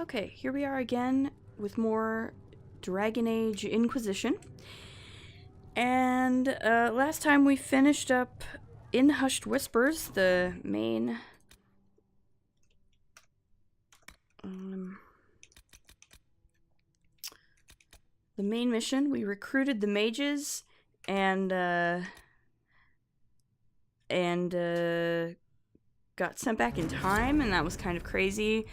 Okay, here we are again with more Dragon Age Inquisition. And last time we finished up in Hushed Whispers, the main mission. We recruited the mages and got sent back in time, and that was kind of crazy.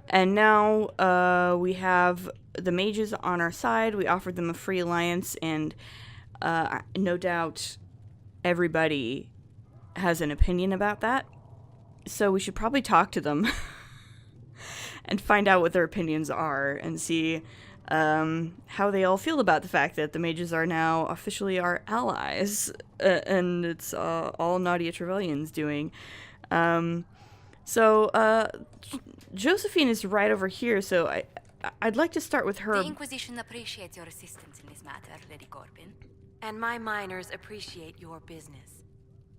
And now we have the mages on our side. We offered them a free alliance, and no doubt everybody has an opinion about that. So we should probably talk to them and find out what their opinions are and see how they all feel about the fact that the mages are now officially our allies. And it's all Nadia Trevelyan's doing. Josephine is right over here, so I'd like to start with her. The Inquisition appreciates your assistance in this matter, Lady Corbin. And my miners appreciate your business.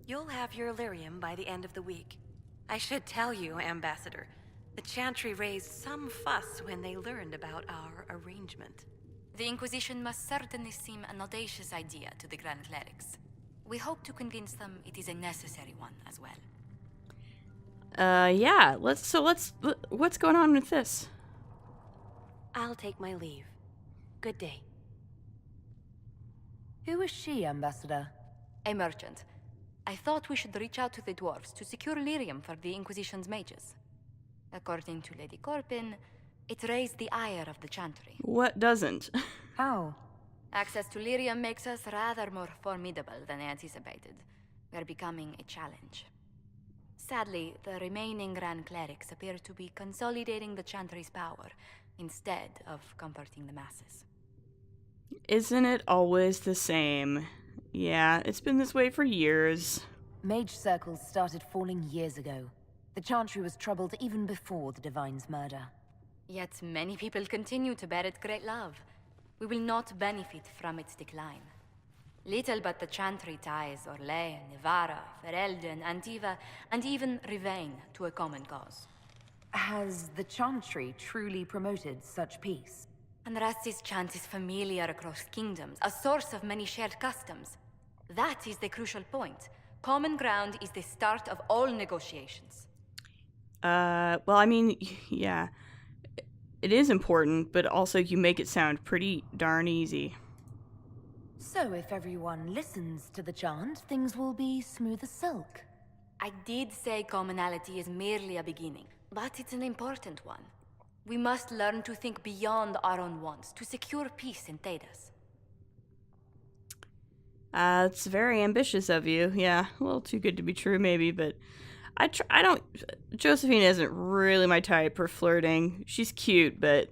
You'll have your Illyrium by the end of the week. I should tell you, Ambassador, the Chantry raised some fuss when they learned about our arrangement. The Inquisition must certainly seem an audacious idea to the Grand Clerics. We hope to convince them it is a necessary one as well. Yeah, what's going on with this? I'll take my leave. Good day. Who is she, Ambassador? A merchant. I thought we should reach out to the dwarves to secure lyrium for the Inquisition's mages. According to Lady Corbin, it raised the ire of the Chantry. What doesn't? How? Access to lyrium makes us rather more formidable than anticipated. We're becoming a challenge. Sadly, the remaining Grand Clerics appear to be consolidating the Chantry's power, instead of comforting the masses. Isn't it always the same? Yeah, it's been this way for years. Mage circles started falling years ago. The Chantry was troubled even before the Divine's murder. Yet many people continue to bear it great love. We will not benefit from its decline. Little but the Chantry ties Orlais, Nevarra, Ferelden, Antiva, and even Rivain to a common cause. Has the Chantry truly promoted such peace? Andrasti's chant is familiar across kingdoms, a source of many shared customs. That is the crucial point. Common ground is the start of all negotiations. Well, I mean, yeah. It is important, but also you make it sound pretty darn easy. So if everyone listens to the chant, things will be smooth as silk. I did say commonality is merely a beginning, but it's an important one. We must learn to think beyond our own wants to secure peace in Thedas. It's very ambitious of you. Yeah, a little too good to be true, maybe, but I don't. Josephine isn't really my type for flirting. She's cute, but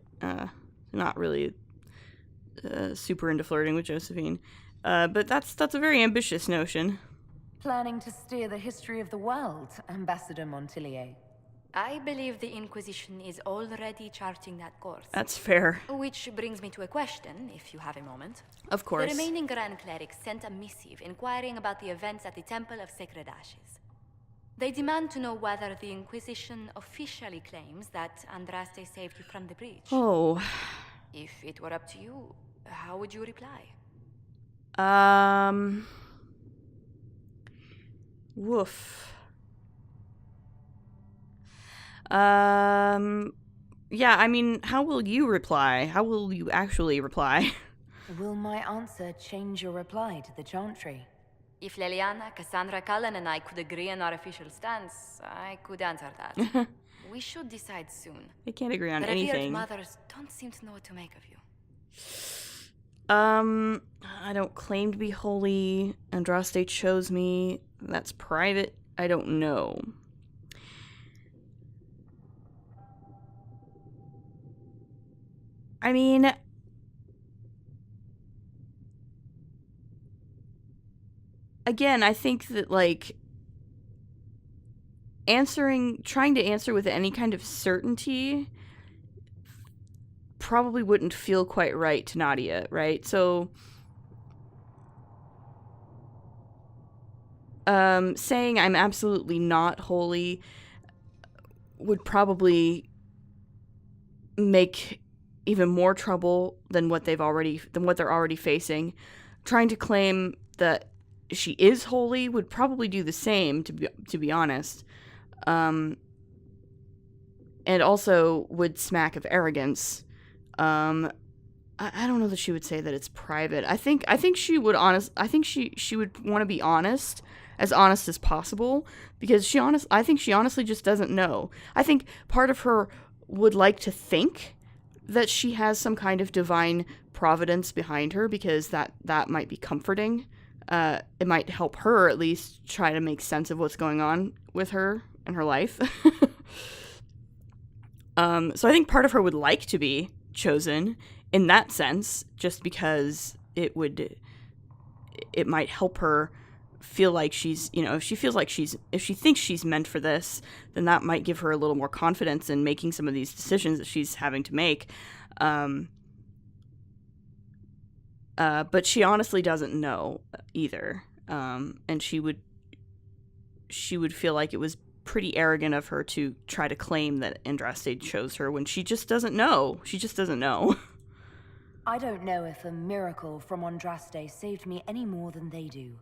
not really super into flirting with Josephine. But that's a very ambitious notion. Planning to steer the history of the world, Ambassador Montillier. I believe the Inquisition is already charting that course. That's fair. Which brings me to a question, if you have a moment. Of course. The remaining Grand Clerics sent a missive inquiring about the events at the Temple of Sacred Ashes. They demand to know whether the Inquisition officially claims that Andraste saved you from the breach. Oh. If it were up to you, how would you reply? Woof. Yeah, I mean, how will you reply? How will you actually reply? Will my answer change your reply to the Chantry? If Leliana, Cassandra, Cullen, and I could agree on our official stance, I could answer that. We should decide soon. They can't agree on the anything. revered mothers don't seem to know what to make of you. I don't claim to be holy. Andraste chose me. That's private. I don't know. I mean, again, I think that, like, trying to answer with any kind of certainty probably wouldn't feel quite right to Nadia, right? So, saying I'm absolutely not holy would probably make even more trouble than what they're already facing. Trying to claim that she is holy would probably do the same, to be honest. And also would smack of arrogance. I don't know that she would say that it's private. I think she would she would want to be honest as possible, because I think she honestly just doesn't know. I think part of her would like to think that she has some kind of divine providence behind her, because that might be comforting. It might help her at least try to make sense of what's going on with her and her life. So I think part of her would like to be chosen in that sense, just because it might help her feel like she's, if she thinks she's meant for this, then that might give her a little more confidence in making some of these decisions that she's having to make. But she honestly doesn't know either. And she would feel like it was pretty arrogant of her to try to claim that Andraste chose her when she just doesn't know. She just doesn't know. I don't know if a miracle from Andraste saved me any more than they do.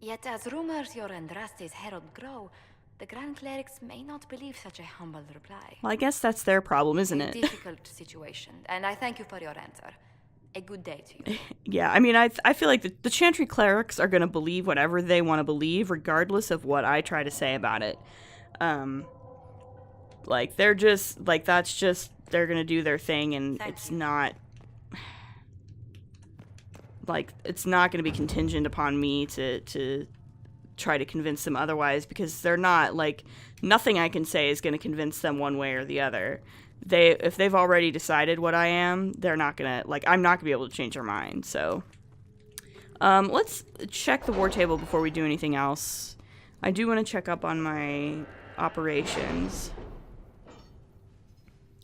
Yet as rumors your Andraste's herald grow, the Grand Clerics may not believe such a humble reply. Well, I guess that's their problem, isn't A it? difficult situation, and I thank you for your answer. A good day to you. Yeah, I mean, I feel like the Chantry Clerics are going to believe whatever they want to believe, regardless of what I try to say about it. Like, they're just, like, that's just, they're going to do their thing, and it's not, like, it's not going to be contingent upon me to try to convince them otherwise, because they're not, like, nothing I can say is going to convince them one way or the other. If they've already decided what I am, they're not going to, like, I'm not going to be able to change their mind, so. Let's check the war table before we do anything else. I do want to check up on my operations.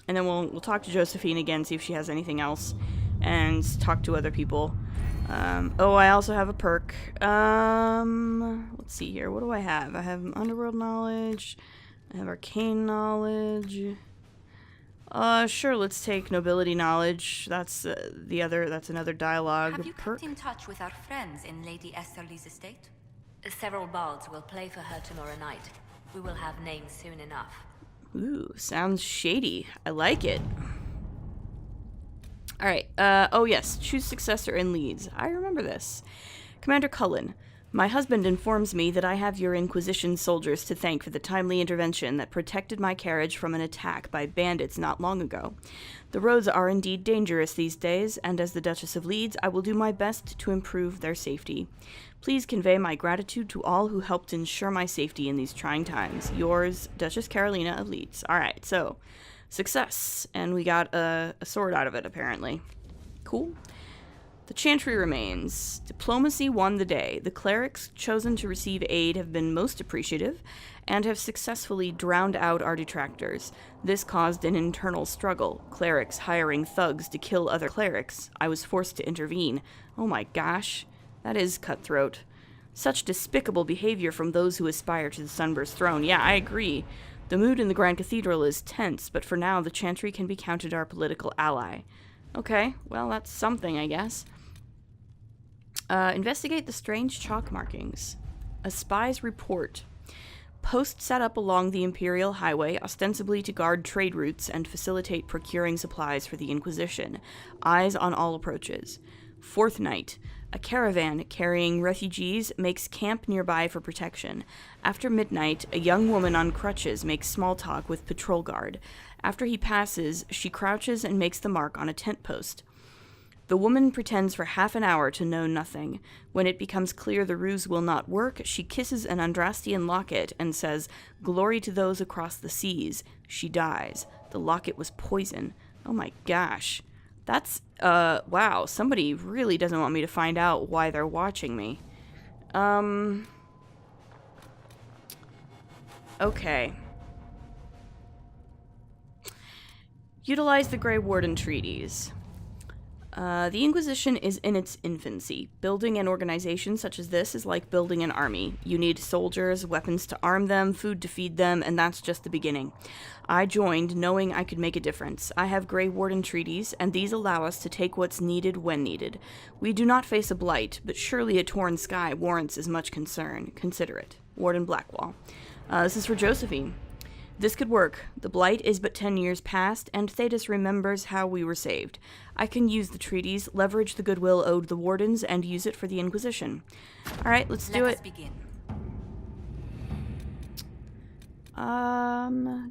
And then we'll talk to Josephine again, see if she has anything else, and talk to other people. Oh, I also have a perk. Let's see here. What do I have? I have underworld knowledge. I have arcane knowledge. Sure, let's take nobility knowledge. That's another dialogue Have you perk. kept in touch with our friends in Lady Esterly's estate? Several bards will play for her tomorrow night. We will have names soon enough. Ooh, sounds shady. I like it. Alright, oh yes, choose successor in leads. I remember this. Commander Cullen, my husband informs me that I have your Inquisition soldiers to thank for the timely intervention that protected my carriage from an attack by bandits not long ago. The roads are indeed dangerous these days, and as the Duchess of Leeds, I will do my best to improve their safety. Please convey my gratitude to all who helped ensure my safety in these trying times. Yours, Duchess Carolina of Leeds. Alright, so, success. And we got a sword out of it, apparently. Cool. The Chantry remains. Diplomacy won the day. The clerics chosen to receive aid have been most appreciative and have successfully drowned out our detractors. This caused an internal struggle. Clerics hiring thugs to kill other clerics. I was forced to intervene. Oh my gosh. That is cutthroat. Such despicable behavior from those who aspire to the Sunburst throne. Yeah, I agree. The mood in the Grand Cathedral is tense, but for now the Chantry can be counted our political ally. Okay, well, that's something, I guess. Investigate the strange chalk markings. A spy's report. Post set up along the Imperial Highway, ostensibly to guard trade routes and facilitate procuring supplies for the Inquisition. Eyes on all approaches. Fourth night. A caravan carrying refugees makes camp nearby for protection. After midnight, a young woman on crutches makes small talk with patrol guard. After he passes, she crouches and makes the mark on a tent post. The woman pretends for half an hour to know nothing. When it becomes clear the ruse will not work, she kisses an Andrastian locket and says, "Glory to those across the seas." She dies. The locket was poison. Oh my gosh. That's, wow, somebody really doesn't want me to find out why they're watching me. Okay. Utilize the Grey Warden treaties. The Inquisition is in its infancy. Building an organization such as this is like building an army. You need soldiers, weapons to arm them, food to feed them, and that's just the beginning. I joined knowing I could make a difference. I have Grey Warden treaties, and these allow us to take what's needed when needed. We do not face a blight, but surely a torn sky warrants as much concern. Consider it. Warden Blackwall. This is for Josephine. This could work. The Blight is but 10 years past, and Thetis remembers how we were saved. I can use the treaties, leverage the goodwill owed the Wardens, and use it for the Inquisition. Alright, let's do it. Let us begin.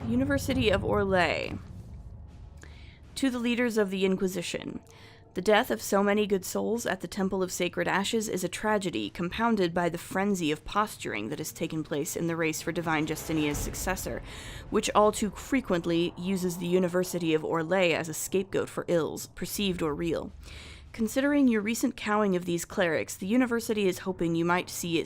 University of Orlais. To the leaders of the Inquisition. The death of so many good souls at the Temple of Sacred Ashes is a tragedy compounded by the frenzy of posturing that has taken place in the race for Divine Justinia's successor, which all too frequently uses the University of Orlais as a scapegoat for ills, perceived or real. Considering your recent cowing of these clerics, the University is hoping you might see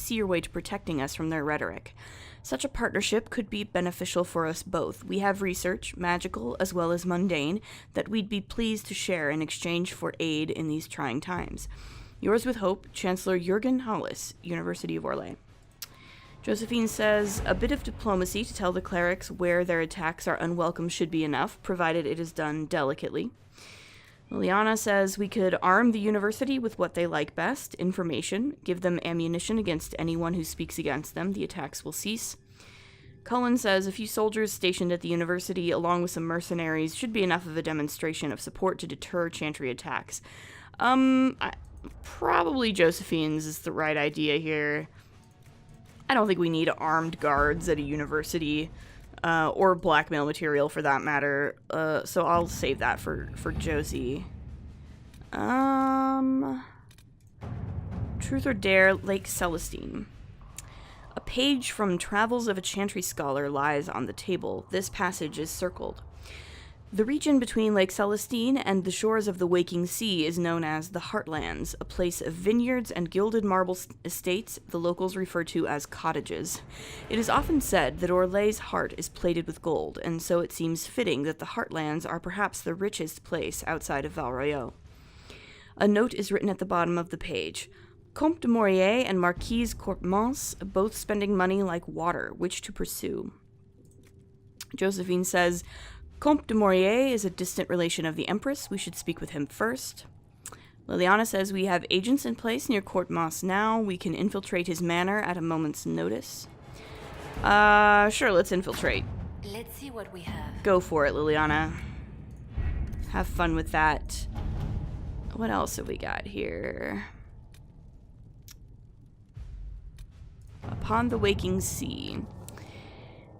your way to protecting us from their rhetoric. Such a partnership could be beneficial for us both. We have research, magical as well as mundane, that we'd be pleased to share in exchange for aid in these trying times. Yours with hope, Chancellor Jürgen Hollis, University of Orlais. Josephine says, a bit of diplomacy to tell the clerics where their attacks are unwelcome should be enough, provided it is done delicately. Liliana says we could arm the university with what they like best, information, give them ammunition against anyone who speaks against them, the attacks will cease. Cullen says a few soldiers stationed at the university along with some mercenaries should be enough of a demonstration of support to deter Chantry attacks. Probably Josephine's is the right idea here. I don't think we need armed guards at a university. Or blackmail material for that matter. So I'll save that for Josie. Truth or Dare, Lake Celestine. A page from Travels of a Chantry Scholar lies on the table. This passage is circled. The region between Lake Celestine and the shores of the Waking Sea is known as the Heartlands, a place of vineyards and gilded marble estates the locals refer to as cottages. It is often said that Orlais' heart is plated with gold, and so it seems fitting that the Heartlands are perhaps the richest place outside of Val Royeaux. A note is written at the bottom of the page. Comte de Maurier and Marquise Courtemans both spending money like water, which to pursue. Josephine says, Comte de Maurier is a distant relation of the Empress. We should speak with him first. Liliana says we have agents in place near Courtemans now. We can infiltrate his manor at a moment's notice. Sure, let's infiltrate. Let's see what we have. Go for it, Liliana. Have fun with that. What else have we got here? Upon the Waking Sea.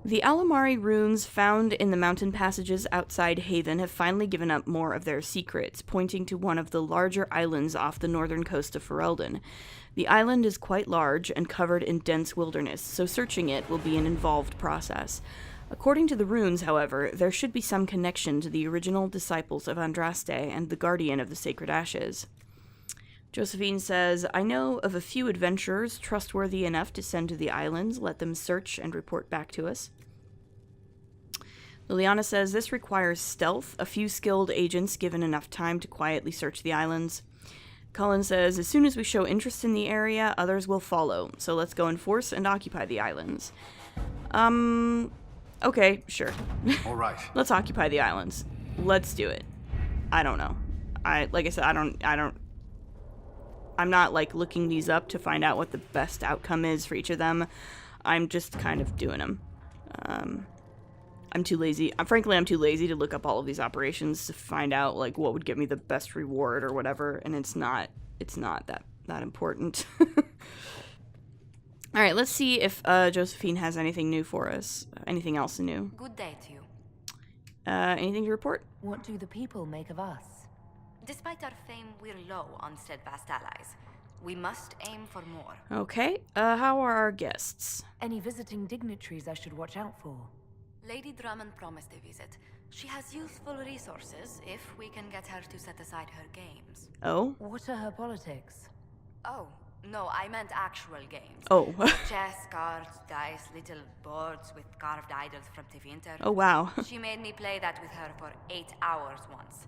The Alamari runes found in the mountain passages outside Haven have finally given up more of their secrets, pointing to one of the larger islands off the northern coast of Ferelden. The island is quite large and covered in dense wilderness, so searching it will be an involved process. According to the runes, however, there should be some connection to the original disciples of Andraste and the Guardian of the Sacred Ashes. Josephine says, I know of a few adventurers trustworthy enough to send to the islands. Let them search and report back to us. Liliana says this requires stealth, a few skilled agents given enough time to quietly search the islands. Cullen says, as soon as we show interest in the area, others will follow. So let's go in force and occupy the islands. Okay, sure. All right. Let's occupy the islands. Let's do it. I don't know. I'm not, like, looking these up to find out what the best outcome is for each of them. I'm just kind of doing them. I'm too lazy. Frankly, I'm too lazy to look up all of these operations to find out, like, what would get me the best reward or whatever, and it's not that important. All right, let's see if Josephine has anything new for us. Anything else new? Good day to you. Anything to report? What do the people make of us? Despite our fame, we're low on steadfast allies. We must aim for more. Okay, how are our guests? Any visiting dignitaries I should watch out for? Lady Drummond promised a visit. She has useful resources if we can get her to set aside her games. Oh? What are her politics? Oh, no, I meant actual games. Oh. Chess, cards, dice, little boards with carved idols from Tevinter. Oh, wow. She made me play that with her for 8 hours once.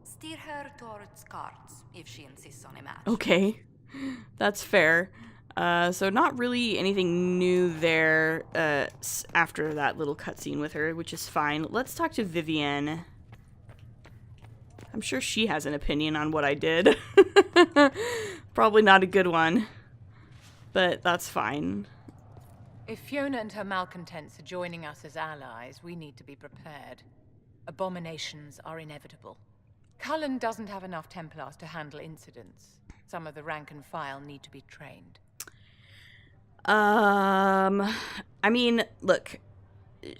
Steer her towards cards if she insists on a match. Okay, that's fair. So not really anything new there after that little cutscene with her, which is fine. Let's talk to Vivienne. I'm sure she has an opinion on what I did. Probably not a good one, but that's fine. If Fiona and her malcontents are joining us as allies, we need to be prepared. Abominations are inevitable. Cullen doesn't have enough Templars to handle incidents. Some of the rank and file need to be trained. I mean, look,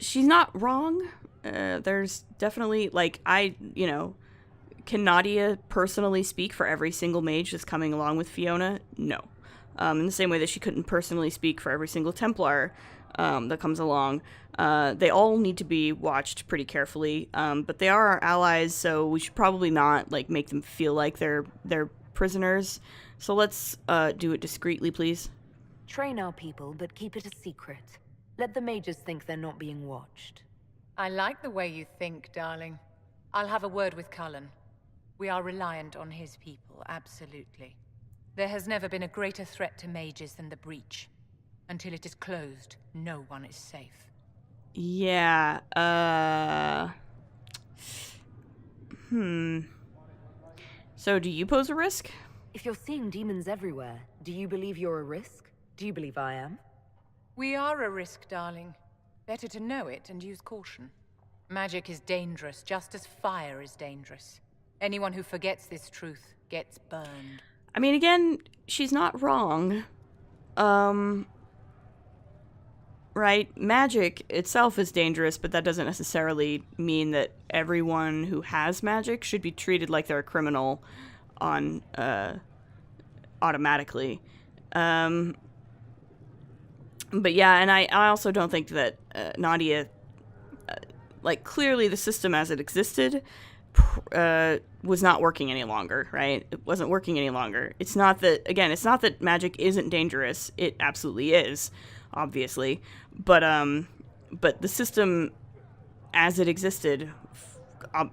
she's not wrong. There's definitely, like, can Nadia personally speak for every single mage that's coming along with Fiona? No. In the same way that she couldn't personally speak for every single Templar that comes along. They all need to be watched pretty carefully, but they are our allies, so we should probably not, like, make them feel like they're prisoners. So let's do it discreetly, please. Train our people, but keep it a secret. Let the mages think they're not being watched. I like the way you think, darling. I'll have a word with Cullen. We are reliant on his people, absolutely. There has never been a greater threat to mages than the breach. Until it is closed, no one is safe. Yeah, So do you pose a risk? If you're seeing demons everywhere, do you believe you're a risk? Do you believe I am? We are a risk, darling. Better to know it and use caution. Magic is dangerous, just as fire is dangerous. Anyone who forgets this truth gets burned. I mean, again, she's not wrong. Right? Magic itself is dangerous, but that doesn't necessarily mean that everyone who has magic should be treated like they're a criminal on, automatically. But yeah, and I also don't think that Nadia, like, clearly the system as it existed was not working any longer, right? It wasn't working any longer. It's not that magic isn't dangerous. It absolutely is, obviously. But the system as it existed,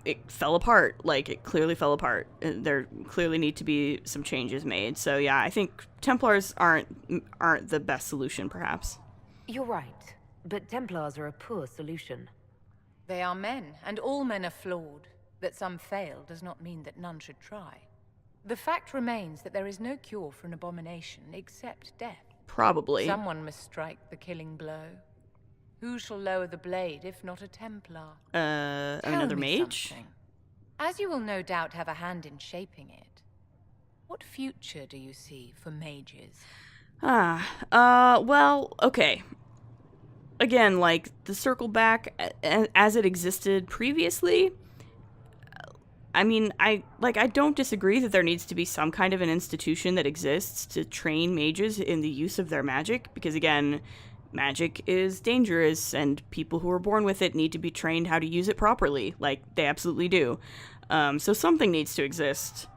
it fell apart. Like, it clearly fell apart. There clearly need to be some changes made. So yeah, I think Templars aren't the best solution, perhaps. You're right, but Templars are a poor solution. They are men, and all men are flawed. That some fail does not mean that none should try. The fact remains that there is no cure for an abomination except death. Probably. Someone must strike the killing blow. Who shall lower the blade if not a Templar? Tell Another me mage? something. As you will no doubt have a hand in shaping it, what future do you see for mages? Well, okay. Again, like, the circle back as it existed previously, I mean, I don't disagree that there needs to be some kind of an institution that exists to train mages in the use of their magic, because again, magic is dangerous, and people who are born with it need to be trained how to use it properly, like, they absolutely do. So something needs to exist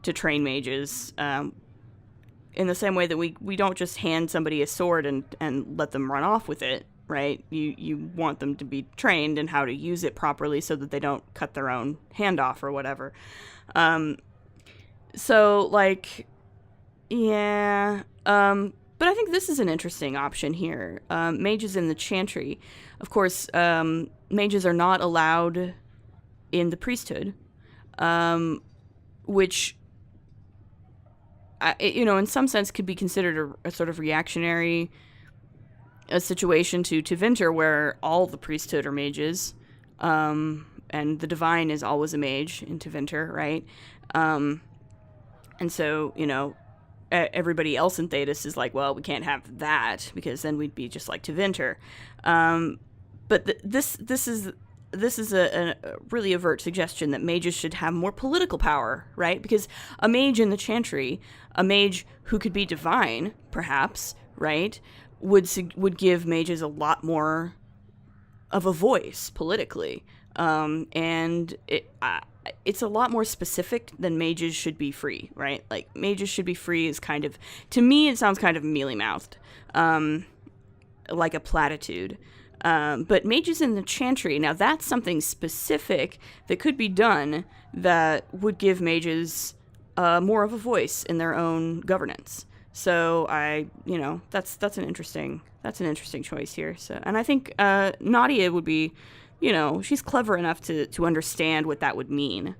to train mages, in the same way that we don't just hand somebody a sword and let them run off with it, right? You want them to be trained in how to use it properly so that they don't cut their own hand off or whatever. So, like, yeah. But I think this is an interesting option here. Mages in the Chantry. Of course, mages are not allowed in the priesthood, which, in some sense could be considered a sort of reactionary situation to Tevinter, where all the priesthood are mages, and the divine is always a mage in Tevinter, right? And so, everybody else in Thedas is like, well, we can't have that because then we'd be just like Tevinter. But this is a really overt suggestion that mages should have more political power, right? Because a mage in the Chantry, a mage who could be divine, perhaps, right, would give mages a lot more of a voice politically, and it's a lot more specific than mages should be free, right? Like, mages should be free is kind of, to me, it sounds kind of mealy-mouthed, like a platitude. But mages in the Chantry, now that's something specific that could be done that would give mages more of a voice in their own governance. So that's an interesting choice here. So, and I think Nadia would be, she's clever enough to understand what that would mean.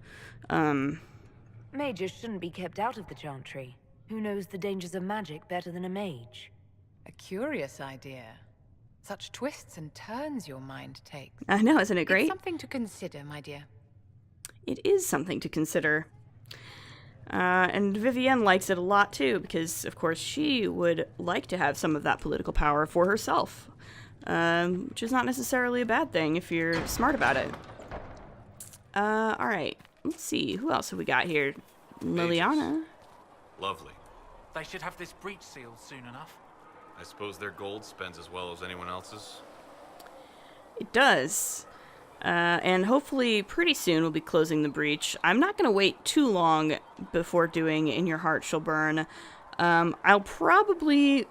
Mages shouldn't be kept out of the Chantry. Who knows the dangers of magic better than a mage? A curious idea. Such twists and turns your mind takes. I know, isn't it great? It's something to consider, my dear. It is something to consider. And Vivienne likes it a lot too, because of course she would like to have some of that political power for herself, which is not necessarily a bad thing if you're smart about it. All right, let's see, who else have we got here? Liliana. Lovely. They should have this breach sealed soon enough. I suppose their gold spends as well as anyone else's. It does. And hopefully pretty soon we'll be closing the breach. I'm not going to wait too long before doing In Your Heart Shall Burn. I'll probably,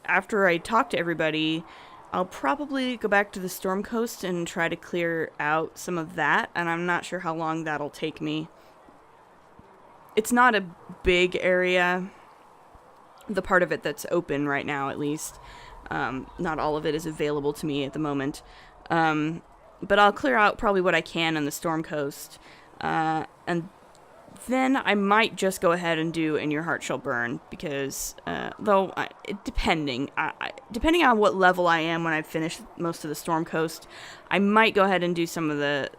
after I talk to everybody, I'll probably go back to the Storm Coast and try to clear out some of that, and I'm not sure how long that'll take me. It's not a big area. The part of it that's open right now, at least. Not all of it is available to me at the moment. But I'll clear out probably what I can on the Storm Coast. And then I might just go ahead and do In Your Heart Shall Burn, because, depending on what level I am when I finish most of the Storm Coast, I might go ahead and do some of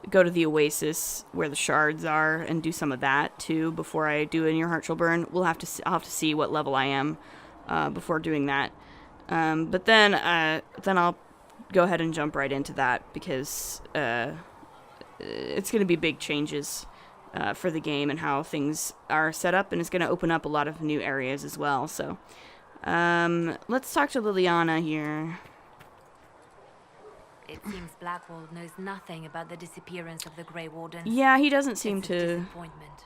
go to the Oasis where the shards are and do some of that too before I do In Your Heart Shall Burn. I'll have to see what level I am before doing that. But then I'll go ahead and jump right into that, because it's going to be big changes for the game and how things are set up, and it's going to open up a lot of new areas as well. So let's talk to Liliana here. It seems Blackwall knows nothing about the disappearance of the Grey Wardens. Yeah, he doesn't seem It's a to. disappointment.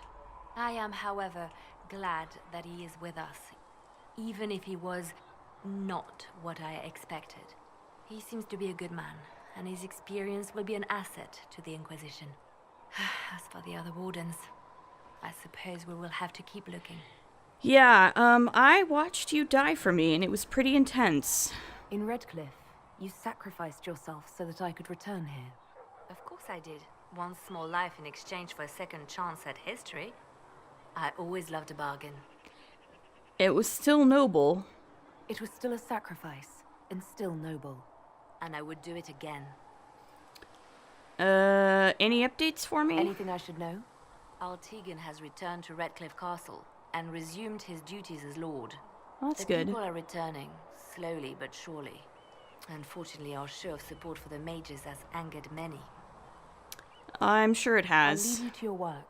I am, however, glad that he is with us, even if he was not what I expected. He seems to be a good man, and his experience will be an asset to the Inquisition. As for the other Wardens, I suppose we will have to keep looking. Yeah, I watched you die for me, and it was pretty intense. In Redcliffe, you sacrificed yourself so that I could return here. Of course I did. One small life in exchange for a second chance at history. I always loved a bargain. It was still noble. It was still a sacrifice, and still noble. And I would do it again. Any updates for me? Anything I should know? Altegan has returned to Redcliffe Castle and resumed his duties as Lord. Well, that's The good. people are returning, slowly but surely. Unfortunately, our show of support for the mages has angered many. I'm sure it I'll has. leave you to your work.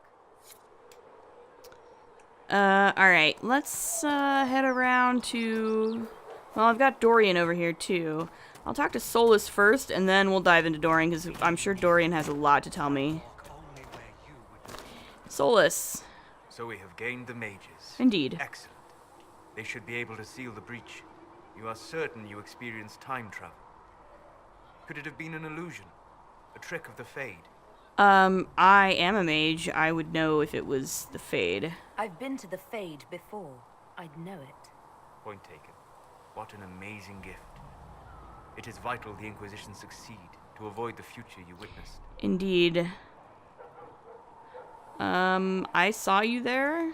Alright, let's head around to... Well, I've got Dorian over here, too. I'll talk to Solus first, and then we'll dive into Dorian, because I'm sure Dorian has a lot to tell me. Solus. So we have gained the mages. Indeed. Excellent. They should be able to seal the breach. You are certain you experienced time travel. Could it have been an illusion? A trick of the Fade? I am a mage. I would know if it was the Fade. I've been to the Fade before. I'd know it. Point taken. What an amazing gift. It is vital the Inquisition succeed to avoid the future you witnessed. Indeed. I saw you there.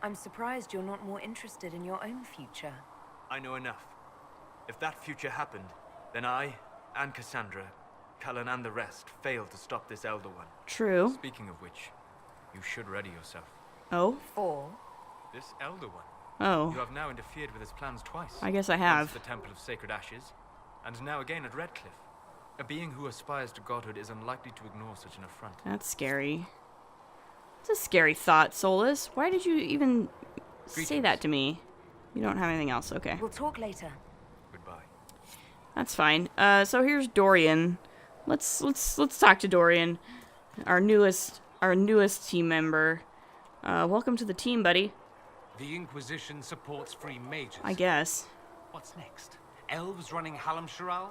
I'm surprised you're not more interested in your own future. I know enough. If that future happened, then I, and Cassandra, Cullen and the rest failed to stop this Elder One. True. Speaking of which, you should ready yourself. Oh? For? This Elder One. Oh. You have now interfered with his plans twice. I guess I Once have. at the Temple of Sacred Ashes, and now again at Redcliffe. A being who aspires to godhood is unlikely to ignore such an affront. That's scary. It's a scary thought, Solus. Why did you even say that to me? You don't have anything else, okay. We'll talk later. Goodbye. That's fine. So here's Dorian. Let's talk to Dorian, our newest team member. Welcome to the team, buddy. The Inquisition supports free mages. I guess. What's next? Elves running Hallamsharal?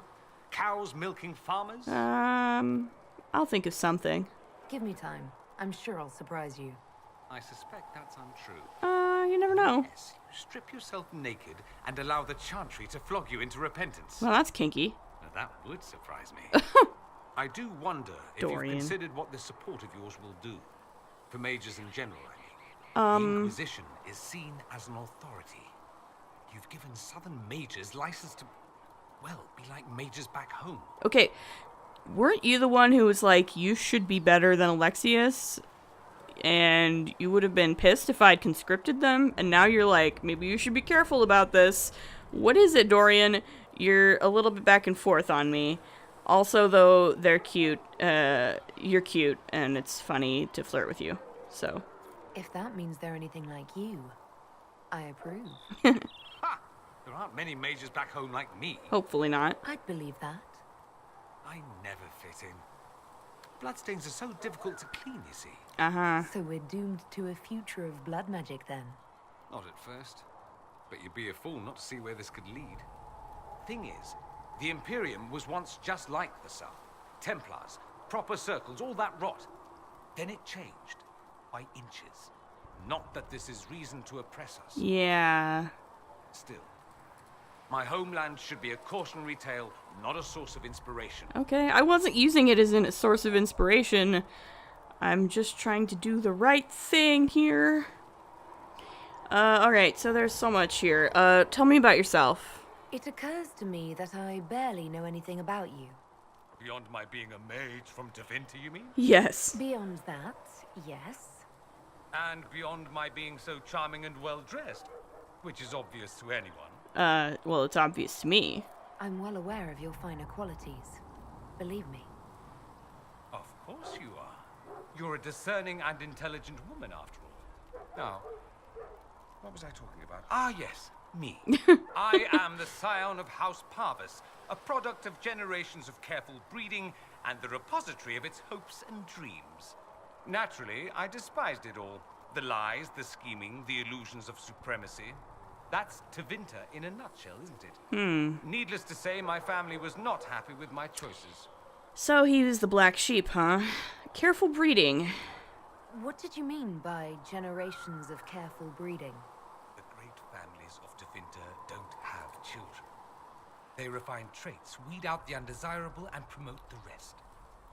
Cows milking farmers? I'll think of something. Give me time. I'm sure I'll surprise you. I suspect that's untrue. You never know. Yes, you strip yourself naked and allow the Chantry to flog you into repentance. Well, that's kinky. Now, that would surprise me. I do wonder if Dorian. you've considered what this support of yours will do. For mages in general, I mean. The Inquisition is seen as an authority. You've given southern mages license to, well, be like mages back home. Okay, weren't you the one who was like, you should be better than Alexius? And you would have been pissed if I'd conscripted them? And now you're like, maybe you should be careful about this. What is it, Dorian? You're a little bit back and forth on me. Also, though, they're cute. You're cute, and it's funny to flirt with you. So. If that means they're anything like you, I approve. Ha! There aren't many mages back home like me. Hopefully not. I'd believe that. I never fit in. Bloodstains are so difficult to clean, you see. Uh-huh. So we're doomed to a future of blood magic, then? Not at first. But you'd be a fool not to see where this could lead. Thing is, the Imperium was once just like the South. Templars, proper circles, all that rot. Then it changed. By inches. Not that this is reason to oppress us. Yeah. Still, my homeland should be a cautionary tale, not a source of inspiration. Okay, I wasn't using it as a source of inspiration. I'm just trying to do the right thing here. Alright, so there's so much here. Tell me about yourself. It occurs to me that I barely know anything about you. Beyond my being a mage from Tevinter, you mean? Yes. Beyond that, yes. And beyond my being so charming and well-dressed, which is obvious to anyone. Well, it's obvious to me. I'm well aware of your finer qualities. Believe me. Of course you are. You're a discerning and intelligent woman, after all. Now, what was I talking about? Ah, yes, me. I am the scion of House Parvis, a product of generations of careful breeding and the repository of its hopes and dreams. Naturally, I despised it all. The lies, the scheming, the illusions of supremacy. That's Tevinter in a nutshell, isn't it? Needless to say, my family was not happy with my choices. So he was the black sheep, huh? Careful breeding. What did you mean by generations of careful breeding? The great families of Tevinter don't have children. They refine traits, weed out the undesirable, and promote the rest.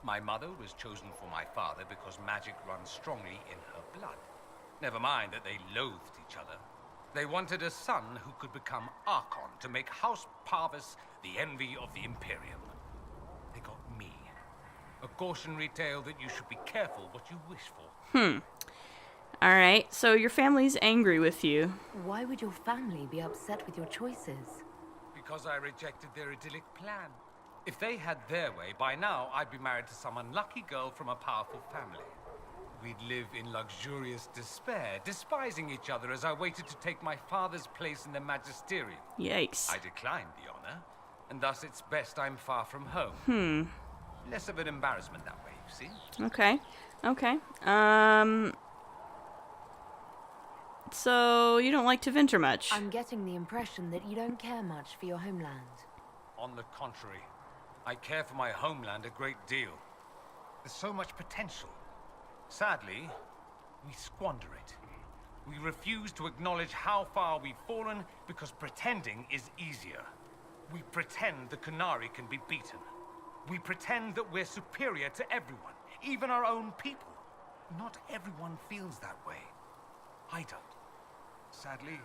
My mother was chosen for my father because magic runs strongly in her blood. Never mind that they loathed each other. They wanted a son who could become Archon to make House Parvis the envy of the Imperium. They got me. A cautionary tale that you should be careful what you wish for. Alright, so your family's angry with you. Why would your family be upset with your choices? Because I rejected their idyllic plan. If they had their way, by now I'd be married to some unlucky girl from a powerful family. We'd live in luxurious despair, despising each other as I waited to take my father's place in the magisterium. Yikes. I declined the honor, and thus it's best I'm far from home. Less of an embarrassment that way, you see. Okay. Okay. So you don't like Tevinter much? I'm getting the impression that you don't care much for your homeland. On the contrary, I care for my homeland a great deal. There's so much potential. Sadly, we squander it. We refuse to acknowledge how far we've fallen because pretending is easier. We pretend the Qunari can be beaten. We pretend that we're superior to everyone, even our own people. Not everyone feels that way. I don't. Sadly,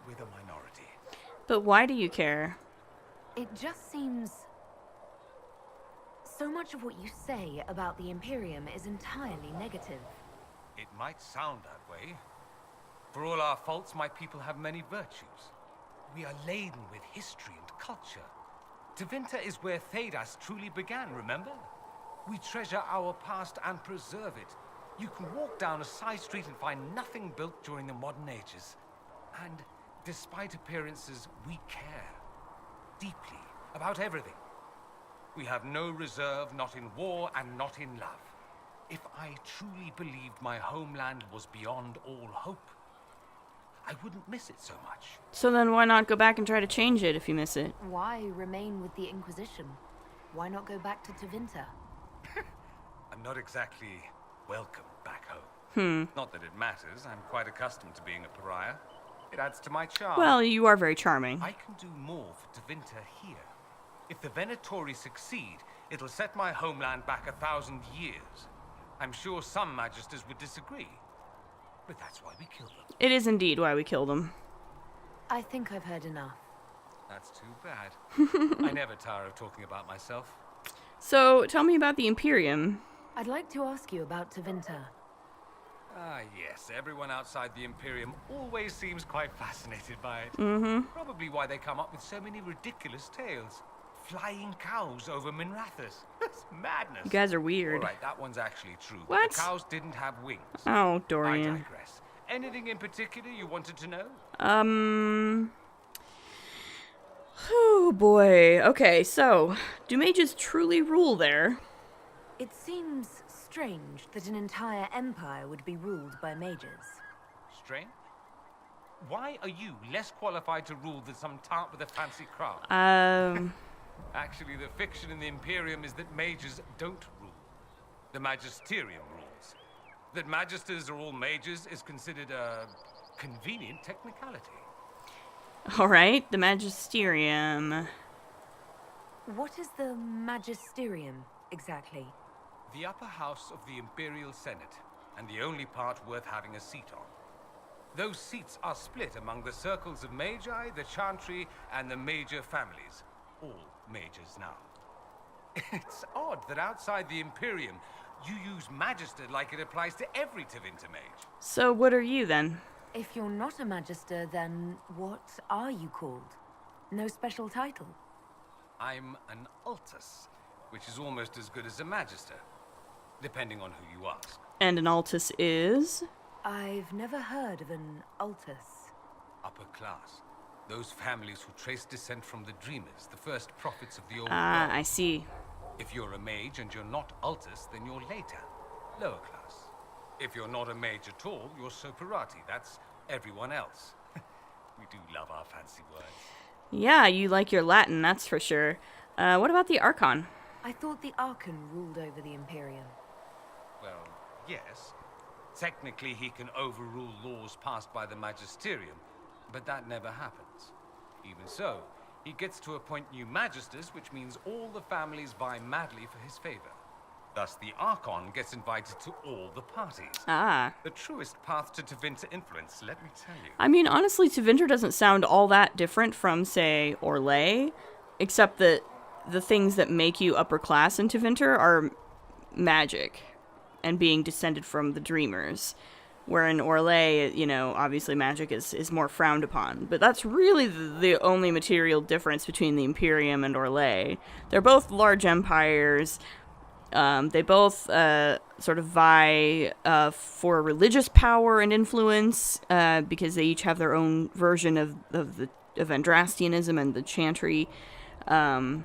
we're the minority. But why do you care? It just seems... So much of what you say about the Imperium is entirely negative. It might sound that way. For all our faults, my people have many virtues. We are laden with history and culture. Tevinter is where Thedas truly began, remember? We treasure our past and preserve it. You can walk down a side street and find nothing built during the modern ages. And despite appearances, we care. Deeply. About everything. We have no reserve, not in war and not in love. If I truly believed my homeland was beyond all hope, I wouldn't miss it so much. So then why not go back and try to change it if you miss it? Why remain with the Inquisition? Why not go back to Tevinter? I'm not exactly welcome back home. Not that it matters. I'm quite accustomed to being a pariah. It adds to my charm. Well, you are very charming. I can do more for Tevinter here. If the Venatori succeed, it'll set my homeland back 1,000 years. I'm sure some magisters would disagree, but that's why we kill them. It is indeed why we killed him. I think I've heard enough. That's too bad. I never tire of talking about myself. So, tell me about the Imperium. I'd like to ask you about Tevinter. Ah, yes. Everyone outside the Imperium always seems quite fascinated by it. Probably why they come up with so many ridiculous tales. Flying cows over Minrathous. That's madness. You guys are weird. All right, that one's actually true. What? The cows didn't have wings. Oh, I Dorian. digress. Anything in particular you wanted to know? Oh boy. Okay, so, do mages truly rule there? It seems strange that an entire empire would be ruled by mages. Strange? Why are you less qualified to rule than some tart with a fancy craft? Actually, The fiction in the Imperium is that mages don't rule. The Magisterium rules. That magisters are all mages is considered a convenient technicality. alright, the Magisterium. What is the Magisterium, exactly? The upper house of the Imperial Senate, and the only part worth having a seat on. Those seats are split among the circles of Magi, the Chantry, and the major families. All mages now. It's odd that outside the Imperium, you use Magister like it applies to every Tevinter mage. So, what are you then? If you're not a Magister, then what are you called? No special title? I'm an Altus, which is almost as good as a Magister, depending on who you ask. And an Altus is? I've never heard of an Altus. Upper class. Those families who trace descent from the Dreamers, the first prophets of the old Ah, world. I see. If you're a mage and you're not Altus, then you're later. Lower class. If you're not a mage at all, you're Soperati. That's everyone else. We do love our fancy words. Yeah, you like your Latin, that's for sure. What about the Archon? I thought the Archon ruled over the Imperium. Well, yes. Technically, he can overrule laws passed by the Magisterium, but that never happens. Even so, he gets to appoint new magisters, which means all the families vie madly for his favor. Thus, the Archon gets invited to all the parties. Ah. The truest path to Tevinter influence, let me tell you. I mean, honestly, Tevinter doesn't sound all that different from, say, Orlais, except that the things that make you upper class in Tevinter are magic and being descended from the Dreamers. Where in Orlais, you know, obviously magic is more frowned upon. But that's really the only material difference between the Imperium and Orlais. They're both large empires. They both sort of vie for religious power and influence because they each have their own version of Andrastianism and the Chantry. And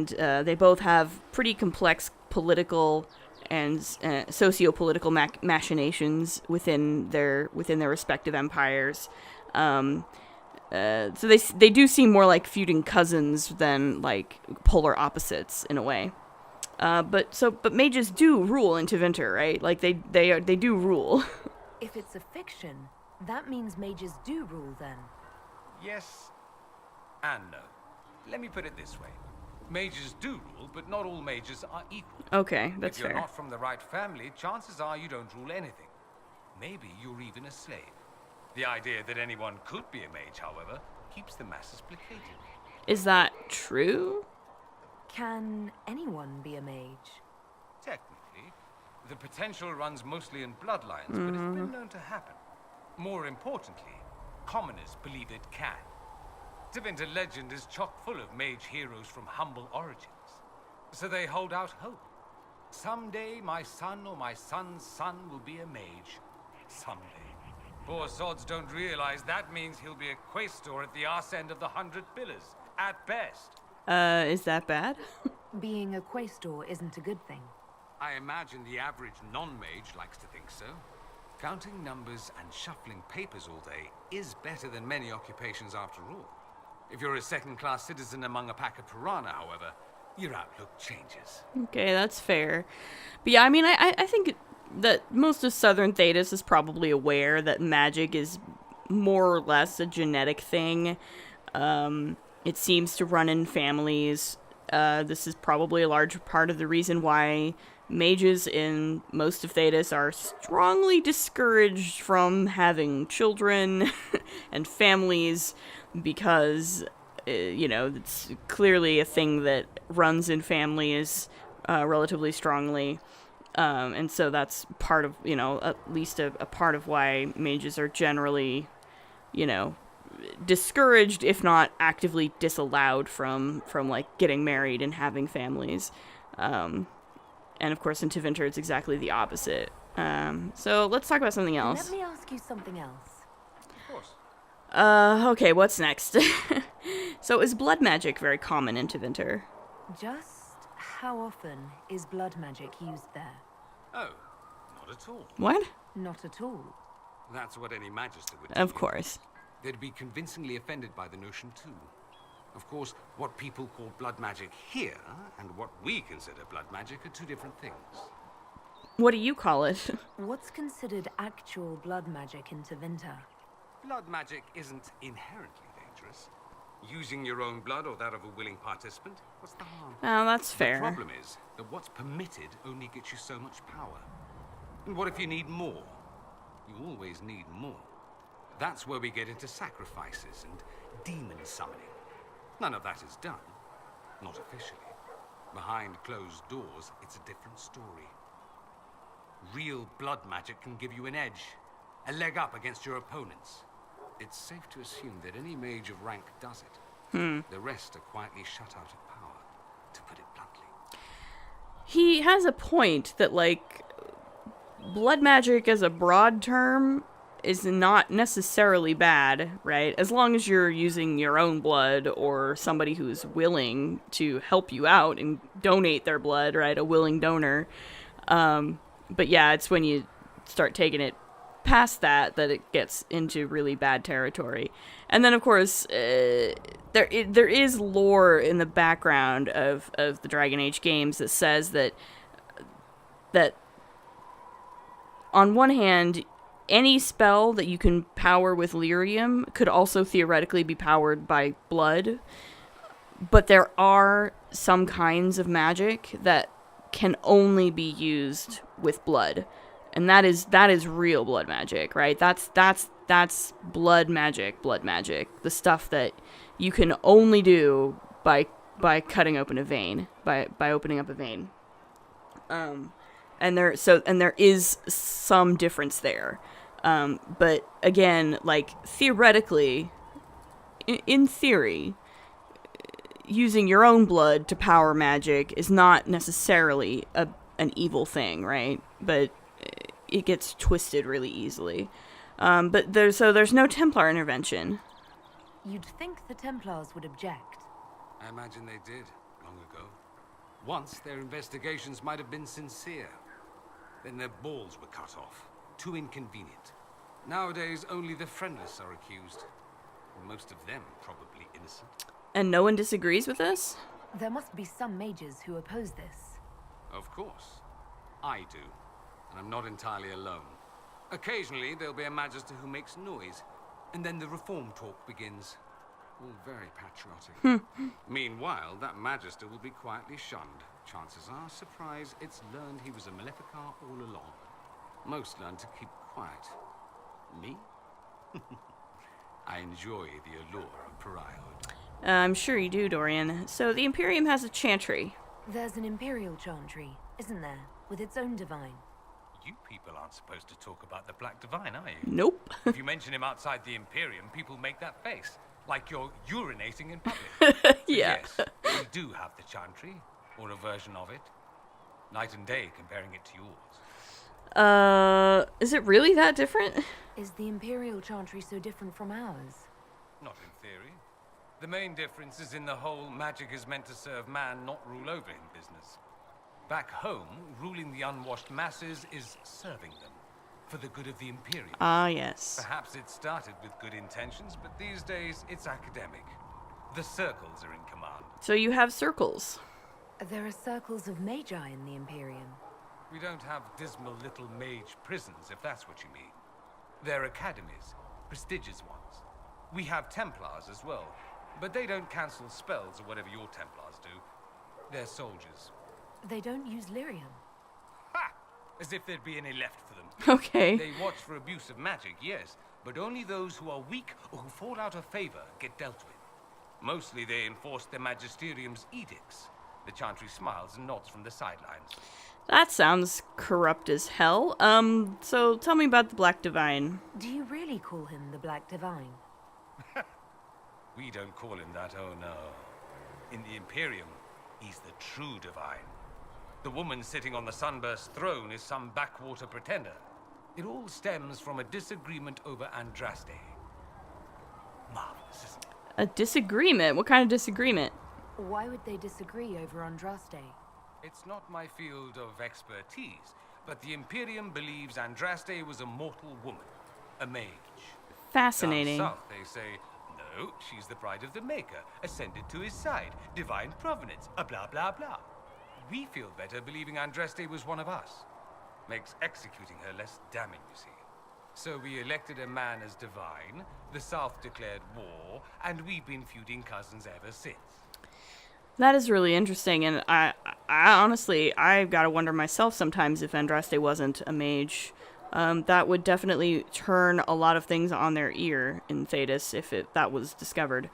they both have pretty complex political and socio-political machinations within their respective empires. So they do seem more like feuding cousins than like polar opposites in a way. But mages do rule in Tevinter, right? Like they do rule. If it's a fiction, that means mages do rule then. Yes and no. Let me put it this way. Mages do rule, but not all mages are equal. Okay, that's If you're fair. not from the right family, chances are you don't rule anything. Maybe you're even a slave. The idea that anyone could be a mage, however, keeps the masses placated. Is that true? Can anyone be a mage? Technically, the potential runs mostly in bloodlines, but it's been known to happen. More importantly, commoners believe it can. Tevinter legend is chock full of mage heroes from humble origins. So they hold out hope. Someday my son or my son's son will be a mage. Someday. Poor sods don't realize that means he'll be a quaestor at the arse end of the 100 Pillars, at best. Is that bad? Being a quaestor isn't a good thing. I imagine the average non-mage likes to think so. Counting numbers and shuffling papers all day is better than many occupations after all. If you're a second-class citizen among a pack of piranha, however, your outlook changes. Okay, that's fair. But yeah, I mean, I think that most of Southern Thetis is probably aware that magic is more or less a genetic thing. It seems to run in families. This is probably a large part of the reason why mages in most of Thetis are strongly discouraged from having children and families because, it's clearly a thing that runs in families relatively strongly. And so that's part of, at least a part of why mages are generally, discouraged, if not actively disallowed from like getting married and having families. And of course in Tevinter it's exactly the opposite. So let's talk about something else. Let me ask you something else. Of course. Okay, what's next? So is blood magic very common in Tevinter? Just how often is blood magic used there? Oh, not at all. What? Not at all. That's what any magister would Of tell you. course. They'd be convincingly offended by the notion too. Of course, what people call blood magic here, and what we consider blood magic, are two different things. What do you call it? What's considered actual blood magic in Tevinter? Blood magic isn't inherently dangerous. Using your own blood or that of a willing participant, what's the harm? Oh, that's fair. The problem is that what's permitted only gets you so much power. And what if you need more? You always need more. That's where we get into sacrifices and demon summoning. None of that is done. Not officially. Behind closed doors, it's a different story. Real blood magic can give you an edge, a leg up against your opponents. It's safe to assume that any mage of rank does it. The rest are quietly shut out of power, to put it bluntly. He has a point that, like, blood magic as a broad term is not necessarily bad, right? As long as you're using your own blood or somebody who's willing to help you out and donate their blood, right? A willing donor. But yeah, it's when you start taking it past that it gets into really bad territory. And then, of course, there is lore in the background of the Dragon Age games that says that on one hand, any spell that you can power with lyrium could also theoretically be powered by blood. But there are some kinds of magic that can only be used with blood. And that is real blood magic, right? That's blood magic. The stuff that you can only do by cutting open a vein, by opening up a vein. And there is some difference there. But again, like, theoretically, in theory, using your own blood to power magic is not necessarily an evil thing, right? But it gets twisted really easily. But there's no Templar intervention. You'd think the Templars would object. I imagine they did, long ago. Once their investigations might have been sincere. Then their balls were cut off. Too inconvenient. Nowadays, only the friendless are accused. And most of them probably innocent. And no one disagrees with this? There must be some mages who oppose this. Of course. I do. And I'm not entirely alone. Occasionally, there'll be a magister who makes noise. And then the reform talk begins. All very patriotic. Meanwhile, that magister will be quietly shunned. Chances are, surprise, it's learned he was a Maleficar all along. Most learn to keep quiet. Me? I enjoy the allure of pariahhood. I'm sure you do, Dorian. So the Imperium has a chantry. There's an Imperial chantry, isn't there? With its own divine. You people aren't supposed to talk about the Black Divine, are you? Nope. If you mention him outside the Imperium, people make that face. Like you're urinating in public. Yeah. Yes, we do have the chantry, or a version of it. Night and day comparing it to yours. Is it really that different? Is the Imperial chantry so different from ours? Not in theory. The main difference is in the whole magic is meant to serve man, not rule over him business. Back home, ruling the unwashed masses is serving them. for the good of the Imperium. Ah, yes. Perhaps it started with good intentions, but these days it's academic. The circles are in command. So you have circles. There are circles of magi in the Imperium. We don't have dismal little mage prisons, if that's what you mean. They're academies, prestigious ones. We have Templars as well, but they don't cancel spells or whatever your Templars do. They're soldiers. They don't use lyrium. Ha! As if there'd be any left for them. Okay. They watch for abuse of magic, yes, but only those who are weak or who fall out of favor get dealt with. Mostly they enforce their magisterium's edicts. The Chantry smiles and nods from the sidelines. That sounds corrupt as hell. So tell me about the Black Divine. Do you really call him the Black Divine? We don't call him that, oh no. In the Imperium, he's the true Divine. The woman sitting on the Sunburst throne is some backwater pretender. It all stems from a disagreement over Andraste. Marvelous, isn't it? A disagreement? What kind of disagreement? Why would they disagree over Andraste? It's not my field of expertise, but the Imperium believes Andraste was a mortal woman, a mage. Fascinating. Down south, they say, no, she's the bride of the Maker, ascended to his side, divine provenance, a blah blah blah. We feel better believing Andraste was one of us. Makes executing her less damning, you see. So we elected a man as divine, the South declared war, and we've been feuding cousins ever since. That is really interesting, and I honestly, I've got to wonder myself sometimes if Andraste wasn't a mage. That would definitely turn a lot of things on their ear in Thedas if that was discovered.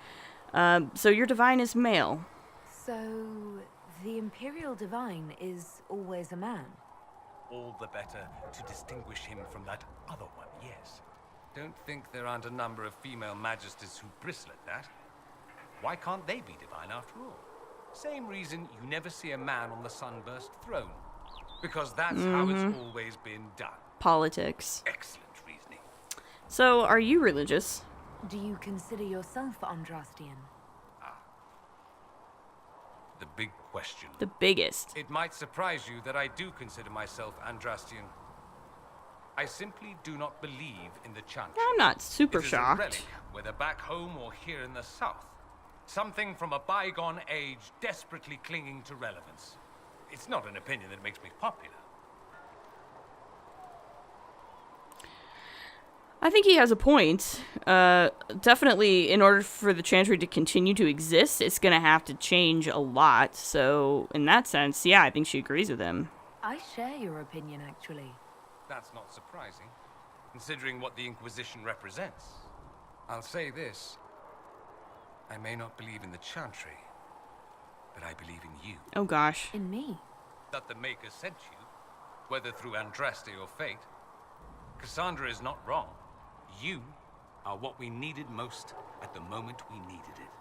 So your divine is male. So, the Imperial Divine is always a man? All the better to distinguish him from that other one, yes. Don't think there aren't a number of female magisters who bristle at that. Why can't they be divine after all? Same reason you never see a man on the Sunburst throne. Because that's how it's always been done. Politics. Excellent reasoning. So, are you religious? Do you consider yourself Andrastian? The big question. The biggest. It might surprise you that I do consider myself Andrastian. I simply do not believe in the Chantry. I'm not super It is a shocked. relic, whether back home or here in the South. Something from a bygone age desperately clinging to relevance. It's not an opinion that makes me popular. I think he has a point. Definitely, in order for the Chantry to continue to exist, it's going to have to change a lot. So, in that sense, yeah, I think she agrees with him. I share your opinion, actually. That's not surprising, considering what the Inquisition represents. I'll say this. I may not believe in the Chantry, but I believe in you. Oh, gosh. In me? That the Maker sent you, whether through Andraste or fate. Cassandra is not wrong. You are what we needed most at the moment we needed it.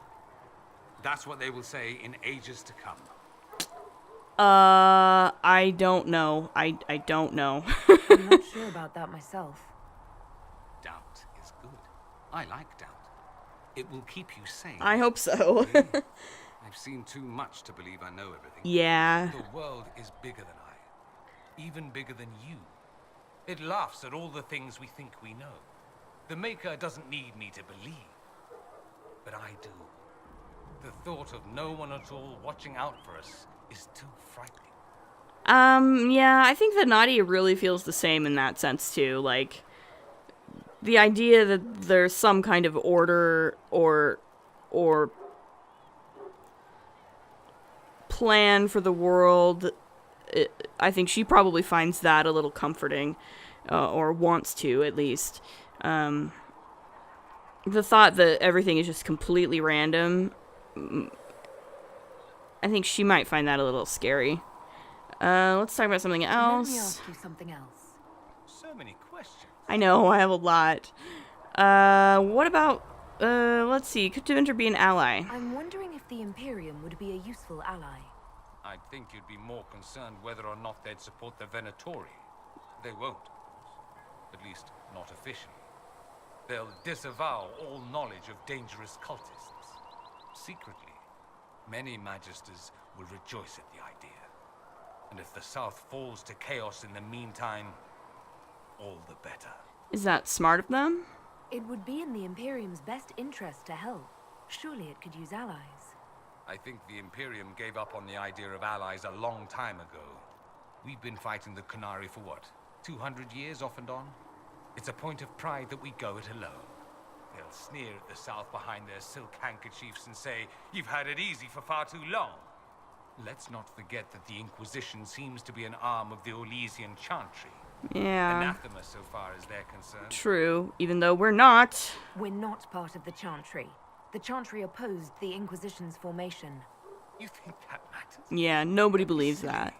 That's what they will say in ages to come. I don't know. I don't know. I'm not sure about that myself. Doubt is good. I like doubt. It will keep you sane. I hope so. I've seen too much to believe I know everything. Yeah. The world is bigger than I. Even bigger than you. It laughs at all the things we think we know. The Maker doesn't need me to believe. But I do. The thought of no one at all watching out for us is too frightening. Yeah, I think that Nadia really feels the same in that sense, too. Like, the idea that there's some kind of order or plan for the world, I think she probably finds that a little comforting, or wants to, at least. The thought that everything is just completely random, I think she might find that a little scary. Let's talk about something else. Let me ask you something else. So many questions. I know, I have a lot. What about, let's see, could Deventer be an ally? I'm wondering if the Imperium would be a useful ally. I'd think you'd be more concerned whether or not they'd support the Venatori. They won't, of course. At least, not officially. They'll disavow all knowledge of dangerous cultists. Secretly, many Magisters will rejoice at the idea. And if the South falls to chaos in the meantime, all the better. Is that smart of them? It would be in the Imperium's best interest to help. Surely it could use allies. I think the Imperium gave up on the idea of allies a long time ago. We've been fighting the Qunari for what, 200 years off and on? It's a point of pride that we go it alone. They'll sneer at the South behind their silk handkerchiefs and say, "You've had it easy for far too long." Let's not forget that the Inquisition seems to be an arm of the Orlesian Chantry. Yeah. Anathema so far as they're concerned. True, even though we're not. We're not part of the Chantry. The Chantry opposed the Inquisition's formation. You think that matters? Yeah, nobody believes that.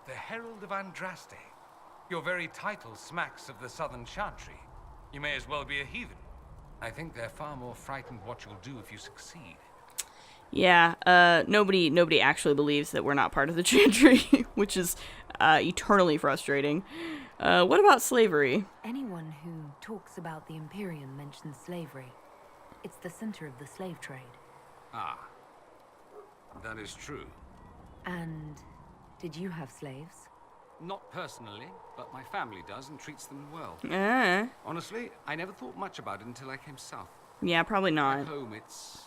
The Herald of Andraste. Your very title smacks of the Southern Chantry. You may as well be a heathen. I think they're far more frightened what you'll do if you succeed. Yeah, nobody actually believes that we're not part of the Chantry, which is eternally frustrating. What about slavery? Anyone who talks about the Imperium mentions slavery. It's the center of the slave trade. Ah, that is true. And did you have slaves? Not personally, but my family does and treats them well. Honestly, I never thought much about it until I came south. Yeah, probably not. Back home, it's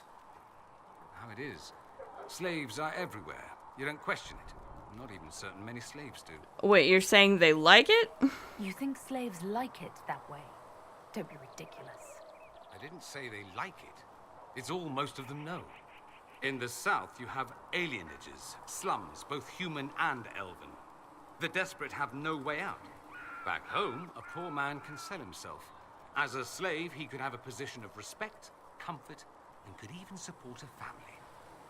how it is. Slaves are everywhere. You don't question it. I'm not even certain many slaves do. Wait, you're saying they like it? You think slaves like it that way? Don't be ridiculous. I didn't say they like it. It's all most of them know. In the south, you have alienages, slums, both human and elven. The desperate have no way out. Back home, a poor man can sell himself. As a slave, he could have a position of respect, comfort, and could even support a family.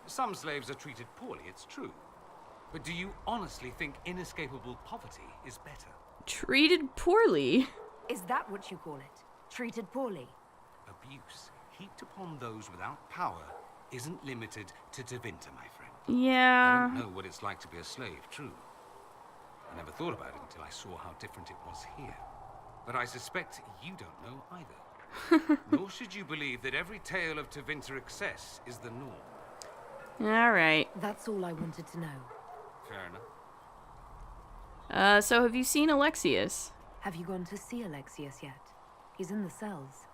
Some slaves are treated poorly, it's true. But do you honestly think inescapable poverty is better? Treated poorly? Is that what you call it? Treated poorly? Abuse heaped upon those without power isn't limited to Tevinter, my friend. Yeah. I don't know what it's like to be a slave, true. I never thought about it until I saw how different it was here. But I suspect you don't know either. Nor should you believe that every tale of Tevinter excess is the norm. Alright. That's all I wanted to know. Fair enough. So have you seen Alexius? Have you gone to see Alexius yet? He's in the cells.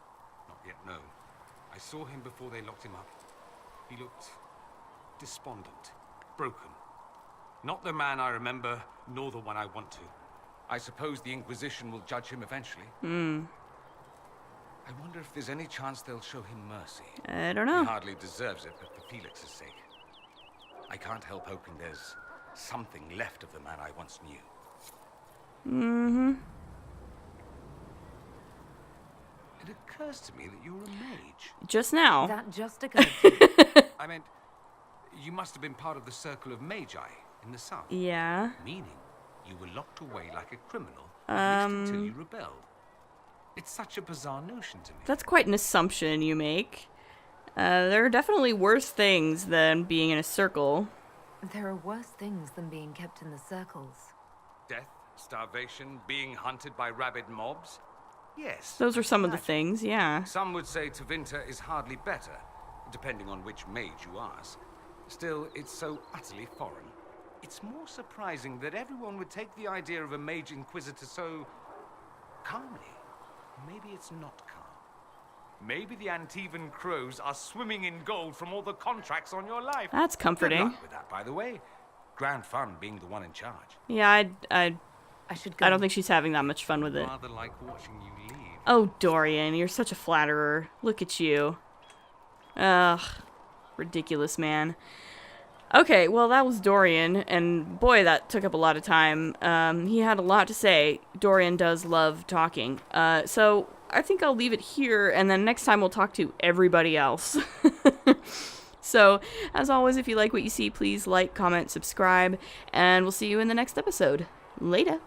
Not yet, no. I saw him before they locked him up. He looked despondent, broken. Not the man I remember, nor the one I want to. I suppose the Inquisition will judge him eventually. I wonder if there's any chance they'll show him mercy. I don't know. He hardly deserves it, but for Felix's sake. I can't help hoping there's something left of the man I once knew. It occurs to me that you're a mage. Just now. That just occurred to me. I meant, you must have been part of the circle of magi in the south. Yeah. Meaning, you were locked away like a criminal, at least until you rebelled. It's such a bizarre notion to me. That's quite an assumption you make. There are definitely worse things than being in a circle. There are worse things than being kept in the circles. Death, starvation, being hunted by rabid mobs? Yes. Those are some of the imagine. things, yeah. Some would say Tevinter is hardly better, depending on which mage you ask. Still, it's so utterly foreign. It's more surprising that everyone would take the idea of a mage inquisitor so calmly. Maybe it's not calm. Maybe the Antivan crows are swimming in gold from all the contracts on your life. That's comforting. Good luck with that, by the way. Grand fun being the one in charge. Yeah, I should go. I don't think she's having that much fun with it. Rather like watching you leave. Oh, Dorian, you're such a flatterer. Look at you. Ugh. Ridiculous, man. Okay, well, that was Dorian, and boy, that took up a lot of time. He had a lot to say. Dorian does love talking. So I think I'll leave it here, and then next time we'll talk to everybody else. So, as always, if you like what you see, please like, comment, subscribe, and we'll see you in the next episode. Later.